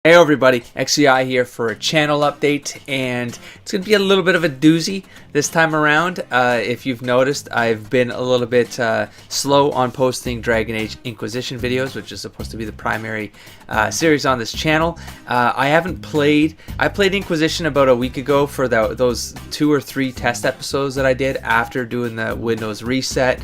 Hey everybody, XEI here for a channel update, and it's going to be a little bit of a doozy this time around. If you've noticed, I've been a little bit slow on posting Dragon Age Inquisition videos, which is supposed to be the primary series on this channel. I played Inquisition about a week ago for those 2 or 3 test episodes that I did after doing the Windows reset.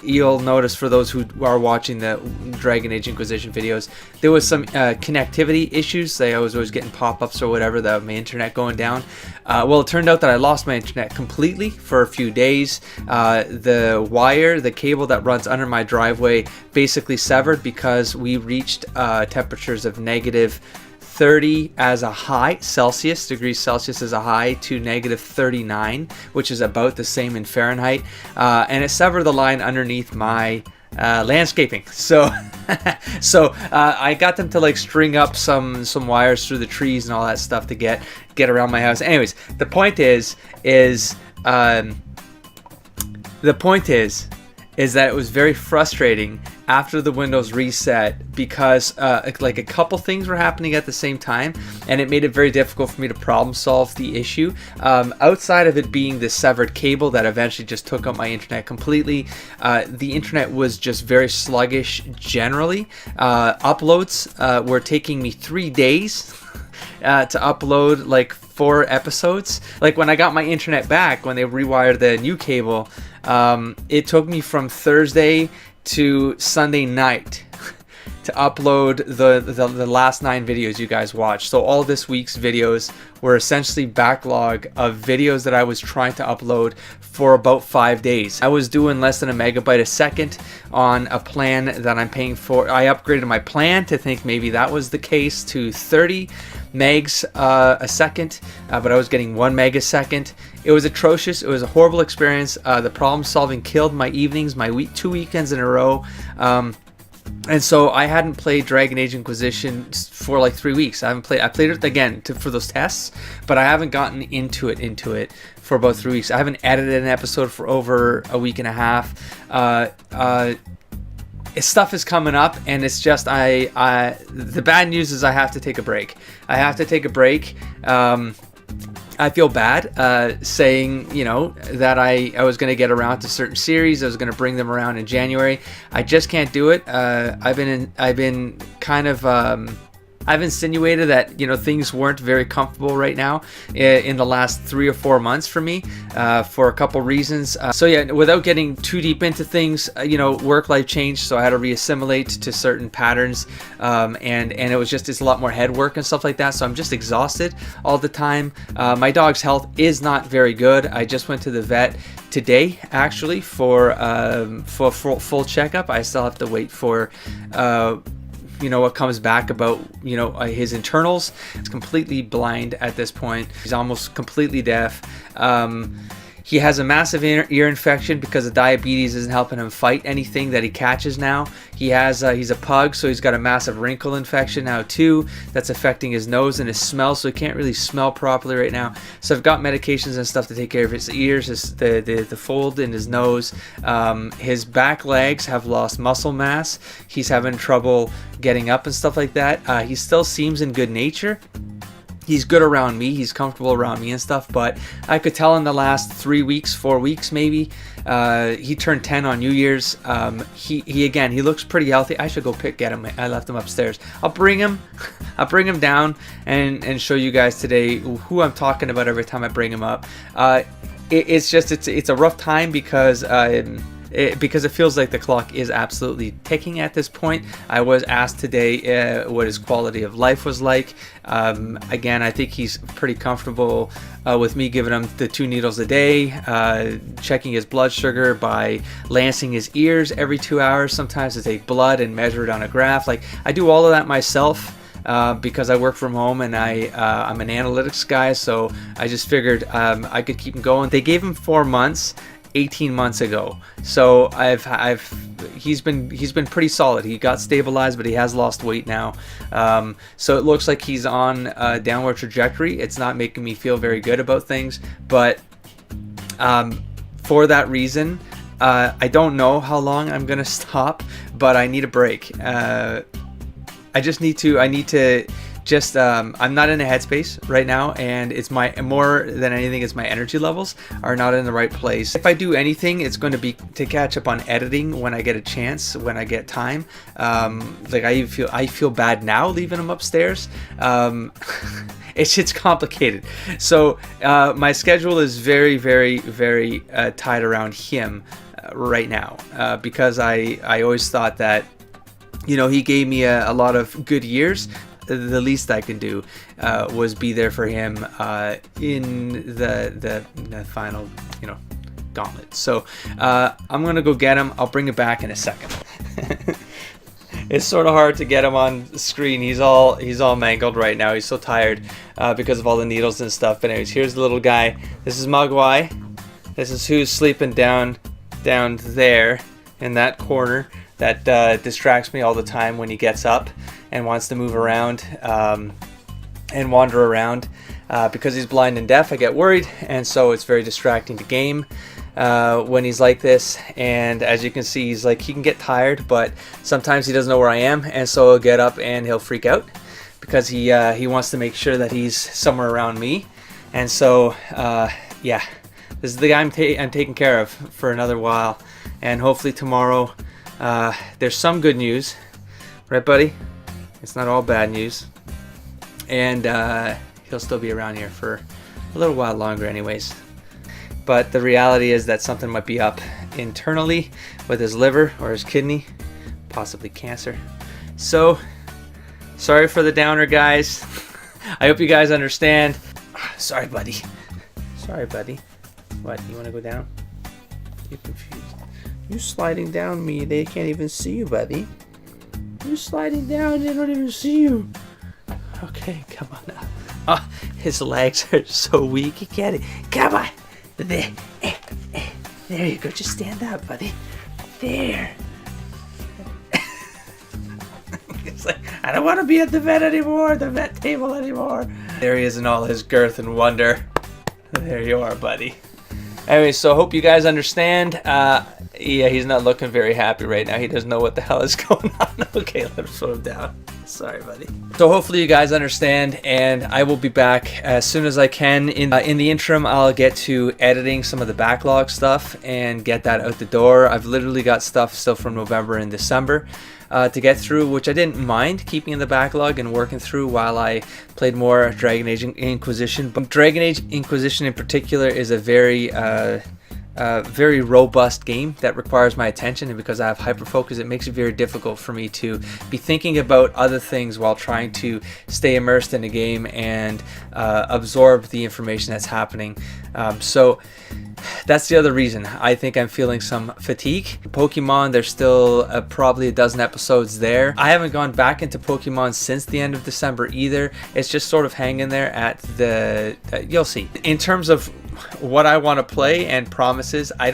You'll notice, for those who are watching the Dragon Age Inquisition videos, there was some connectivity issues. I was always getting pop-ups or whatever, that my internet going down. Well, it turned out that I lost my internet completely for a few days. The cable that runs under my driveway basically severed because we reached temperatures of negative 30 as a high degrees Celsius as a high, to negative 39, which is about the same in Fahrenheit, and it severed the line underneath my landscaping. So I got them to like string up some wires through the trees and all that stuff to get around my house. Anyways, the point is that it was very frustrating after the Windows reset, because like a couple things were happening at the same time, and it made it very difficult for me to problem solve the issue. Outside of it being the severed cable that eventually just took out my internet completely, the internet was just very sluggish generally. Uploads were taking me 3 days to upload like 4 episodes. Like when I got my internet back, when they rewired the new cable, it took me from Thursday to Sunday night to upload the last 9 videos you guys watched. So all this week's videos were essentially backlog of videos that I was trying to upload for about 5 days. I was doing less than a megabyte a second on a plan that I'm paying for. I upgraded my plan to think maybe that was the case to 30 megs a second, but I was getting 1 meg a second. It was atrocious. It was a horrible experience. The problem solving killed my evenings, my 2 weekends in a row. And so I hadn't played Dragon Age Inquisition for like 3 weeks. I played it again for those tests, but I haven't gotten into it for about 3 weeks. I haven't edited an episode for over a week and a half. Stuff is coming up, and it's just the bad news is I have to take a break. I feel bad saying, that I was going to get around to certain series. I was going to bring them around in January. I just can't do it. I've insinuated that things weren't very comfortable right now in the last 3 or 4 months for me, for a couple reasons. So yeah, without getting too deep into things, work life changed, so I had to reassimilate to certain patterns, and it's a lot more head work and stuff like that. So I'm just exhausted all the time. My dog's health is not very good. I just went to the vet today, actually, for full checkup. I still have to wait for what comes back about his internals. He's completely blind at this point. He's almost completely deaf. He has a massive ear infection because the diabetes isn't helping him fight anything that he catches now. He's a pug, so he's got a massive wrinkle infection now too. That's affecting his nose and his smell, so he can't really smell properly right now. So I've got medications and stuff to take care of his ears, the fold in his nose. His back legs have lost muscle mass. He's having trouble getting up and stuff like that. He still seems in good nature. He's good around me. He's comfortable around me and stuff, but I could tell in the last 3 weeks, 4 weeks maybe, he turned 10 on New Year's. He looks pretty healthy. I should go get him. I left him upstairs. I'll bring him down and show you guys today who I'm talking about every time I bring him up. It's a rough time because it feels like the clock is absolutely ticking at this point. I was asked today what his quality of life was like. Again, I think he's pretty comfortable with me giving him the 2 needles a day, checking his blood sugar by lancing his ears every 2 hours. Sometimes I take blood and measure it on a graph. Like, I do all of that myself. Because I work from home and I'm an analytics guy, so I just figured I could keep him going. They gave him 4 months 18 months ago, so he's been pretty solid. He got stabilized, but he has lost weight now, so it looks like he's on a downward trajectory. It's not making me feel very good about things, but for that reason, I don't know how long I'm gonna stop, but I need a break. I need to just I'm not in a headspace right now, and it's more than anything, it's my energy levels are not in the right place. If I do anything, it's going to be to catch up on editing when I get a chance, when I get time. Like I feel bad now leaving him upstairs. It's complicated. So my schedule is very tied around him right now, because I always thought that, you know, he gave me a lot of good years. The least I can do was be there for him in the final, you know, gauntlet. So I'm gonna go get him. I'll bring it back in a second. It's sort of hard to get him on the screen. He's all mangled right now. He's so tired because of all the needles and stuff. But anyways, here's the little guy. This is Mogwai. This is who's sleeping down there in that corner. That distracts me all the time when he gets up and wants to move around and wander around. Because he's blind and deaf, I get worried, and so it's very distracting to game when he's like this. And as you can see, he can get tired, but sometimes he doesn't know where I am, and so he'll get up and he'll freak out because he wants to make sure that he's somewhere around me. And so yeah, this is the guy I'm taking care of for another while, and hopefully tomorrow there's some good news, right, buddy? It's not all bad news, and he'll still be around here for a little while longer anyways. But the reality is that something might be up internally with his liver or his kidney, possibly cancer. So sorry for the downer, guys. I hope you guys understand. Sorry, buddy. Sorry, buddy. What, you want to go down? You're confused. You sliding down me, they can't even see you, buddy. You sliding down, they don't even see you. Okay, come on now. Oh, his legs are so weak, he can't. Come on. There. There you go. Just stand up, buddy. There. It's like, I don't want to be at the vet anymore, the vet table anymore. There he is in all his girth and wonder. There you are, buddy. Anyway, so hope you guys understand. Yeah, he's not looking very happy right now. He doesn't know what the hell is going on. Okay, let him slow him down. Sorry, buddy. So hopefully you guys understand, and I will be back as soon as I can. In the interim, I'll get to editing some of the backlog stuff and get that out the door. I've literally got stuff still from November and December to get through, which I didn't mind keeping in the backlog and working through while I played more Dragon Age Inquisition. But Dragon Age Inquisition in particular is a very robust game that requires my attention, and because I have hyperfocus, it makes it very difficult for me to be thinking about other things while trying to stay immersed in the game and absorb the information that's happening. So that's the other reason I think I'm feeling some fatigue. Pokemon, there's still probably a dozen episodes there. I haven't gone back into Pokemon since the end of December either. It's just sort of hanging there at the you'll see. In terms of what I want to play and promises, I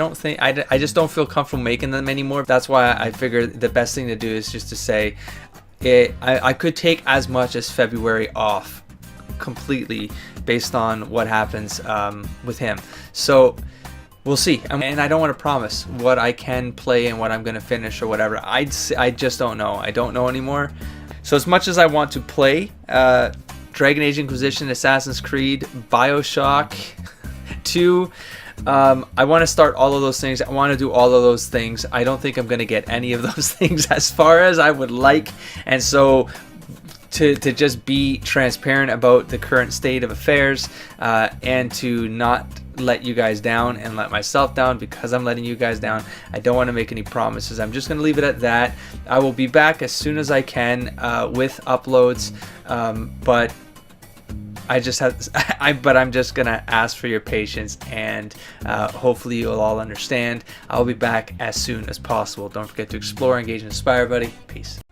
just don't feel comfortable making them anymore. That's why I figured the best thing to do is just to say I could take as much as February off completely based on what happens with him. So we'll see. And I don't want to promise what I can play and what I'm going to finish or whatever. I just don't know. I don't know anymore. So as much as I want to play Dragon Age Inquisition, Assassin's Creed, BioShock 2, I want to start all of those things. I want to do all of those things. I don't think I'm going to get any of those things as far as I would like. And so to just be transparent about the current state of affairs and to not let you guys down and let myself down because I'm letting you guys down, I don't want to make any promises. I'm just going to leave it at that. I will be back as soon as I can with uploads, but I'm just gonna ask for your patience, and hopefully you'll all understand. I'll be back as soon as possible. Don't forget to explore, engage, and inspire, buddy. Peace.